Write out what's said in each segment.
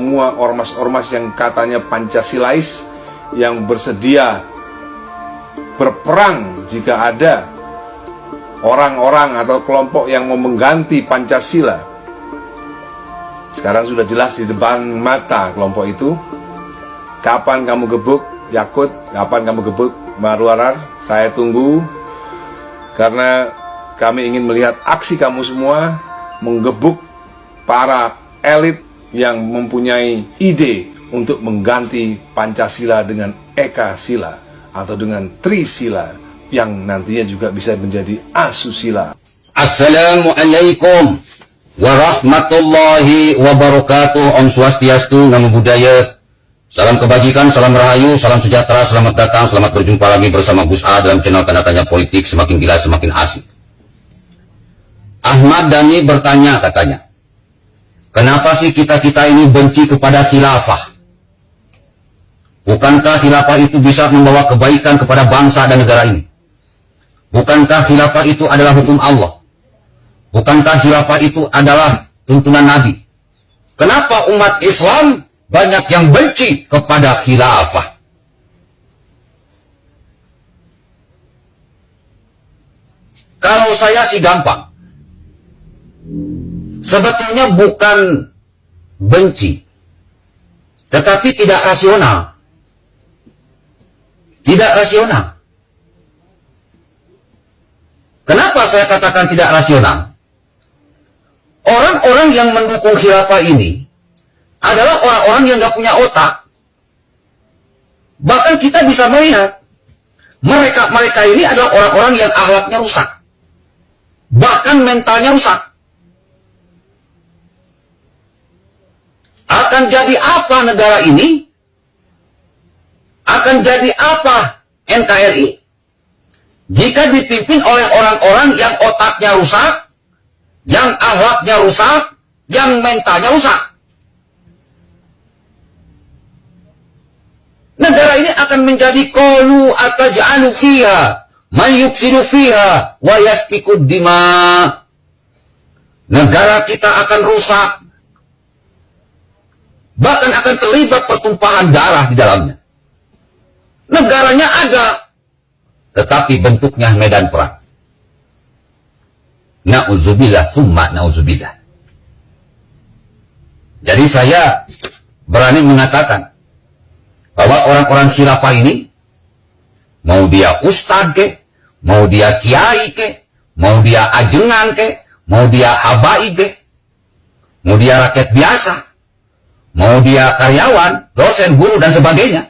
semua ormas-ormas yang katanya Pancasilais, yang bersedia berperang jika ada orang-orang atau kelompok yang mau mengganti Pancasila. Sekarang sudah jelas di depan mata kelompok itu. Kapan kamu gebuk Yakut, kapan kamu gebuk Marwarar, saya tunggu, karena kami ingin melihat aksi kamu semua menggebuk para elit yang mempunyai ide untuk mengganti Pancasila dengan Eka Sila atau dengan Trisila yang nantinya juga bisa menjadi Asusila. Assalamualaikum warahmatullahi wabarakatuh. Om Swastiastu, Namo Buddhaya. Salam kebajikan, salam rahayu, salam sejahtera, selamat datang, selamat berjumpa lagi bersama Gus A dalam channel Tanda Tanya Politik, semakin gila semakin asik. Ahmad Dhani bertanya katanya, kenapa sih kita-kita ini benci kepada khilafah? Bukankah khilafah itu bisa membawa kebaikan kepada bangsa dan negara ini? Bukankah khilafah itu adalah hukum Allah? Bukankah khilafah itu adalah tuntunan Nabi? Kenapa umat Islam banyak yang benci kepada khilafah? Kalau saya sih gampang. Sebetulnya bukan benci, tetapi tidak rasional. Tidak rasional. Kenapa saya katakan tidak rasional? Orang-orang yang mendukung khilafah ini adalah orang-orang yang gak punya otak. Bahkan kita bisa melihat mereka ini adalah orang-orang yang akhlaknya rusak, bahkan mentalnya rusak. Akan jadi apa negara ini? Akan jadi apa NKRI jika dipimpin oleh orang-orang yang otaknya rusak, yang akhlaknya rusak, yang mentalnya rusak? Negara ini akan menjadi qalu ataj'alu fiha man yufsidu fiha wa yasfikud dima. Negara kita akan rusak, bahkan akan terlibat pertumpahan darah di dalamnya. Negaranya ada, tetapi bentuknya medan perang. Na'udzubillah summa na'udzubillah. Jadi saya berani mengatakan bahwa orang-orang khilafah ini, mau dia ustadz ke, mau dia kiai ke, mau dia ajengan ke, mau dia habaib ke, mau dia rakyat biasa, mau dia karyawan, dosen, guru, dan sebagainya,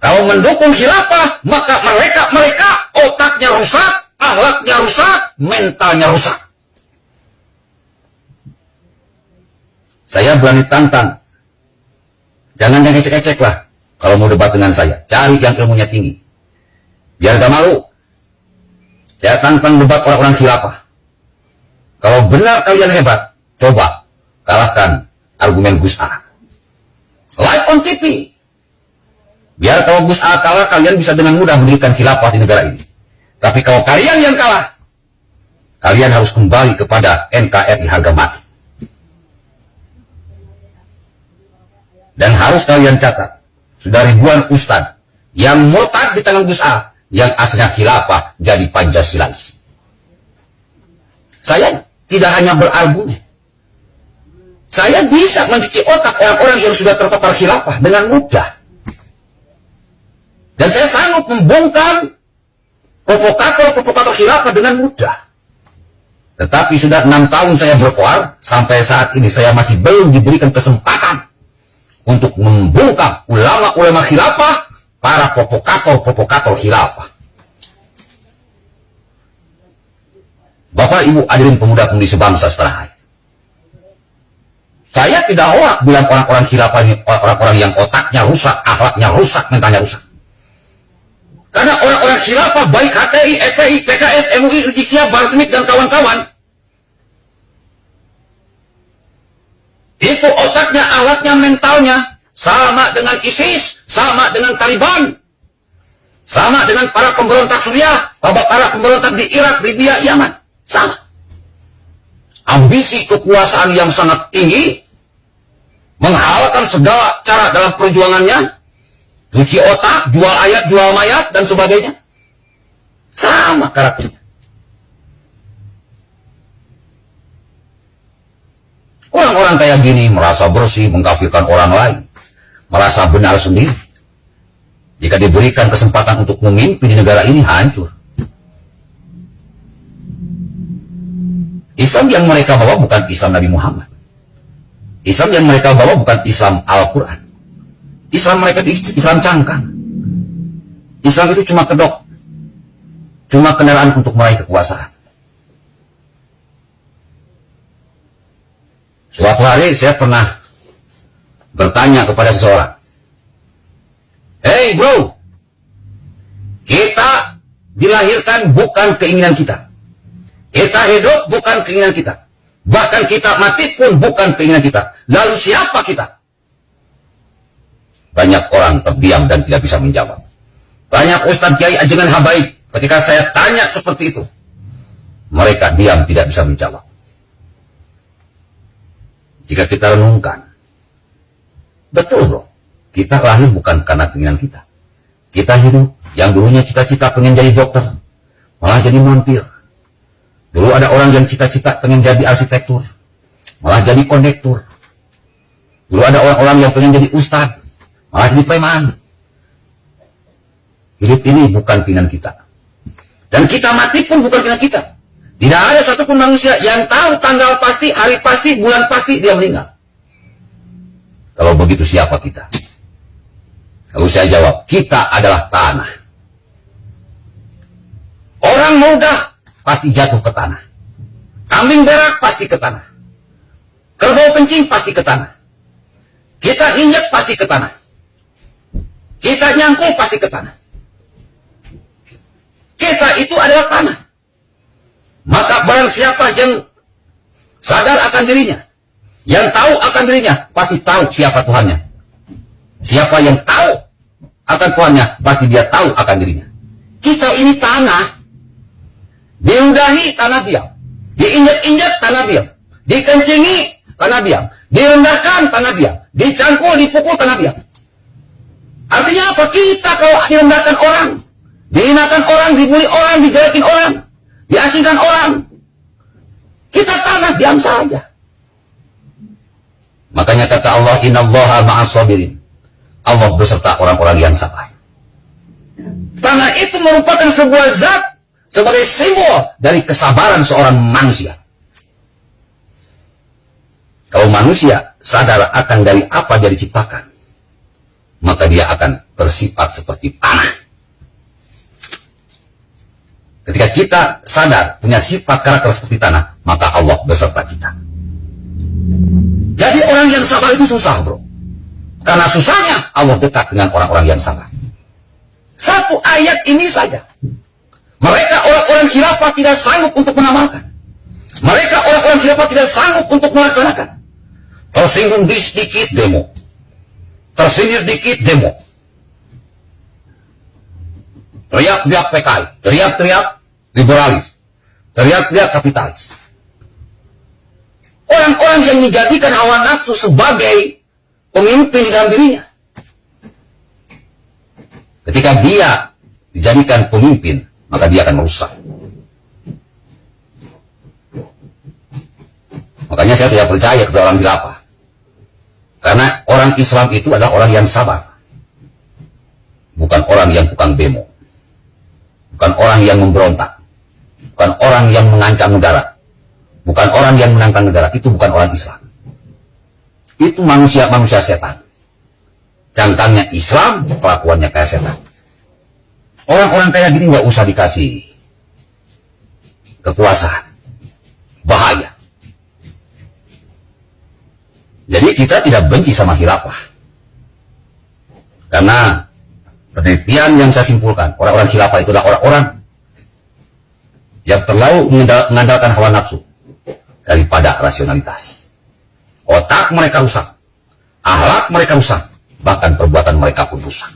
kalau mendukung khilafah, maka mereka otaknya rusak, akhlaknya rusak, mentalnya rusak. Saya berani tantang, jangan yang ecek-ecek lah. Kalau mau debat dengan saya, cari yang ilmunya tinggi, biar gak malu. Saya tantang debat orang-orang khilafah. Kalau benar kalian hebat, coba kalahkan argumen Gus A. Live on TV. Biar kalau Gus A kalah, kalian bisa dengan mudah mendirikan khilafah di negara ini. Tapi kalau kalian yang kalah, kalian harus kembali kepada NKRI harga mati. Dan harus kalian catat, sudah ribuan ustadz yang murtad di tangan Gus A, yang aslinya khilafah jadi Pancasilais. Saya tidak hanya berargumen, saya bisa mencuci otak orang-orang yang sudah terpapar khilafah dengan mudah. Dan saya sanggup membongkar provokator khilafah dengan mudah. Tetapi sudah 6 tahun saya berkuar, sampai saat ini saya masih belum diberikan kesempatan untuk membungkam ulama-ulama khilafah, para provokator khilafah. Bapak, Ibu, hadirin pemuda-pemudi sebangsa setanah air. Saya tidak hoak bilang orang-orang khilafah ini orang-orang yang otaknya rusak, akhlaknya rusak, mentalnya rusak. Karena orang-orang khilafah, baik HTI, FPI, PKS, MUI, Rizik Syihab, Bahar Smith, dan kawan-kawan, itu otaknya, akhlaknya, mentalnya sama dengan ISIS, sama dengan Taliban, sama dengan para pemberontak Suriah, para pemberontak di Irak, Libya, Yaman, sama. Ambisi kekuasaan yang sangat tinggi, menghalalkan dalam segala cara dalam perjuangannya, cuci otak, jual ayat, jual mayat, dan sebagainya. Sama karakternya. Orang-orang kayak gini merasa bersih, mengkafirkan orang lain, merasa benar sendiri. Jika diberikan kesempatan untuk memimpin di negara ini, hancur. Islam yang mereka bawa bukan Islam Nabi Muhammad. Islam yang mereka bawa bukan Islam Al-Quran. Islam mereka itu Islam cangkang. Islam itu cuma kedok. Cuma kendaraan untuk meraih kekuasaan. Suatu hari saya pernah bertanya kepada seseorang, "Hey bro, kita dilahirkan bukan keinginan kita. Kita hidup bukan keinginan kita. Bahkan kita mati pun bukan keinginan kita. Lalu siapa kita?" Banyak orang terdiam dan tidak bisa menjawab. Banyak ustadz kiai ajengan habaib ketika saya tanya seperti itu, mereka diam tidak bisa menjawab. Jika kita renungkan, betul bro, kita lahir bukan karena keinginan kita. Kita hidup, yang dulunya cita-cita pengen jadi dokter, malah jadi montir. Dulu ada orang yang cita-cita pengen jadi arsitektur, malah jadi kondektur. Dulu ada orang-orang yang pengen jadi ustadz, malah jadi preman. Hidup ini bukan keinginan kita. Dan kita mati pun bukan keinginan kita. Tidak ada satupun manusia yang tahu tanggal pasti, hari pasti, bulan pasti dia meninggal. Kalau begitu siapa kita? Lalu saya jawab, kita adalah tanah. Orang muda pasti jatuh ke tanah. Kambing berak pasti ke tanah. Kerbau kencing pasti ke tanah. Kita injek pasti ke tanah. Kita nyangkul pasti ke tanah. Kita itu adalah tanah. Maka barang siapa yang sadar akan dirinya, yang tahu akan dirinya, pasti tahu siapa Tuhannya. Siapa yang tahu akan Tuhannya, pasti dia tahu akan dirinya. Kita ini tanah. Diudahi tanah diam. Diinjak-injak tanah diam. Dikencingi tanah diam. Direndahkan tanah diam. Dicangkul, dipukul tanah diam. Artinya apa? Kita kalau direndahkan orang, dihinakan orang, dibully orang, dijelekin orang, diasingkan orang, kita tanah diam saja. Makanya kata Allah, innallaha ma'as sabirin. Allah beserta orang-orang yang sabar. Tanah itu merupakan sebuah zat sebagai simbol dari kesabaran seorang manusia. Kalau manusia sadar akan dari apa dia diciptakan, maka dia akan bersifat seperti tanah. Ketika kita sadar punya sifat karakter seperti tanah, maka Allah beserta kita. Jadi orang yang sabar itu susah bro. Karena susahnya Allah dekat dengan orang-orang yang sabar. Satu ayat ini saja, mereka orang-orang khilafah tidak sanggup untuk mengamalkan. Mereka orang-orang khilafah tidak sanggup untuk melaksanakan. Tersinggung sedikit demo, tersindir dikit demo, teriak-teriak PKI, teriak-teriak liberalis, teriak-teriak kapitalis. Orang-orang yang menjadikan hawa nafsu sebagai pemimpin di dalam dirinya, ketika dia dijadikan pemimpin, maka dia akan merusak. Makanya saya tidak percaya kepada orang khilafah. Karena orang Islam itu adalah orang yang sabar. Bukan orang yang tukang demo. Bukan orang yang memberontak. Bukan orang yang mengancam negara. Bukan orang yang menantang negara. Itu bukan orang Islam. Itu manusia-manusia setan. Cangkangnya Islam, kelakuannya kayak setan. Orang-orang kayak gini nggak usah dikasih kekuasaan. Bahaya. Jadi kita tidak benci sama khilafah. Karena penelitian yang saya simpulkan, orang-orang khilafah itu adalah orang-orang yang terlalu mengandalkan hawa nafsu daripada rasionalitas. Otak mereka rusak, akhlak mereka rusak, bahkan perbuatan mereka pun rusak.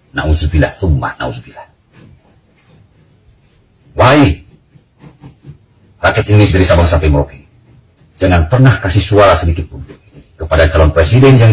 Nauzubillah, summa nauzubillah. Wahai rakyat Indonesia dari Sabang sampai Merauke, jangan pernah kasih suara sedikit pun kepada calon presiden yang